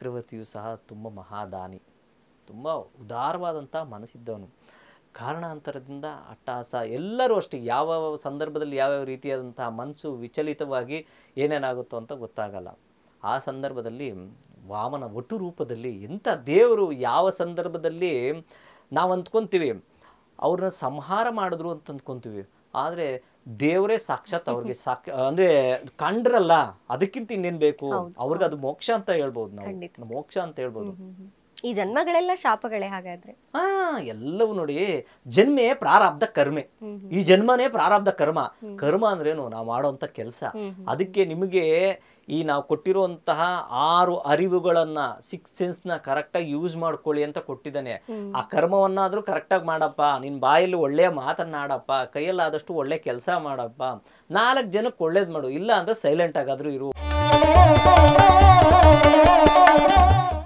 ಚಕ್ರವರ್ತಿಯು ಸಹ ತುಂಬ ಮಹಾದಾನಿ, ತುಂಬ ಉದಾರವಾದಂಥ ಮನಸ್ಸಿದ್ದವನು. ಕಾರಣಾಂತರದಿಂದ ಅಟ್ಟಹಾಸ, ಎಲ್ಲರೂ ಅಷ್ಟೇ ಯಾವ ಸಂದರ್ಭದಲ್ಲಿ ಯಾವ್ಯಾವ ರೀತಿಯಾದಂಥ ಮನಸ್ಸು ವಿಚಲಿತವಾಗಿ ಏನೇನಾಗುತ್ತೋ ಅಂತ ಗೊತ್ತಾಗಲ್ಲ. ಆ ಸಂದರ್ಭದಲ್ಲಿ ವಾಮನ ಒಟ್ಟು ರೂಪದಲ್ಲಿ ಎಂಥ ದೇವರು ಯಾವ ಸಂದರ್ಭದಲ್ಲಿ ನಾವು ಅಂದ್ಕೊತೀವಿ ಅವ್ರನ್ನ ಸಂಹಾರ ಮಾಡಿದ್ರು ಅಂತ ಅಂದ್ಕೊತೀವಿ, ಆದರೆ ದೇವರೇ ಸಾಕ್ಷಾತ್ ಅವ್ರಿಗೆ ಅಂದರೆ ಕಂಡ್ರಲ್ಲ, ಅದಕ್ಕಿಂತ ಇನ್ನೇನು ಬೇಕು ಅವ್ರಿಗೆ, ಅದು ಮೋಕ್ಷ ಅಂತ ಹೇಳ್ಬೋದು, ನಾವು ಮೋಕ್ಷ ಅಂತ ಹೇಳ್ಬೋದು. ಈ ಜನ್ಮಗಳೆಲ್ಲ ಶಾಪಗಳೇ ಹಾಗಾದ್ರೆ? ಎಲ್ಲವೂ ನೋಡಿ, ಜನ್ಮೇ ಪ್ರಾರಬ್ಧ ಕರ್ಮೆ, ಈ ಜನ್ಮನೇ ಪ್ರಾರಬ್ಧ ಕರ್ಮ. ಕರ್ಮ ಅಂದ್ರೇನು? ನಾವು ಮಾಡೋಂಥ ಕೆಲಸ. ಅದಕ್ಕೆ ನಿಮಗೆ ಈ ನಾವು ಕೊಟ್ಟಿರುವಂತಹ 6 ಅರಿವುಗಳನ್ನ, 6 ಸೆನ್ಸ್ನ ಕರೆಕ್ಟಾಗಿ ಯೂಸ್ ಮಾಡ್ಕೊಳ್ಳಿ ಅಂತ ಕೊಟ್ಟಿದ್ದಾನೆ. ಆ ಕರ್ಮವನ್ನಾದ್ರೂ ಕರೆಕ್ಟಾಗಿ ಮಾಡಪ್ಪ, ನಿನ್ನ ಬಾಯಲ್ಲಿ ಒಳ್ಳೆಯ ಮಾತನ್ನಾಡಪ್ಪ, ಕೈಯಲ್ಲಾದಷ್ಟು ಒಳ್ಳೆ ಕೆಲಸ ಮಾಡಪ್ಪ, 4 ಜನಕ್ಕೆ ಒಳ್ಳೇದು ಮಾಡು, ಇಲ್ಲ ಅಂದ್ರೆ ಸೈಲೆಂಟ್ ಆಗಾದ್ರೂ ಇರು.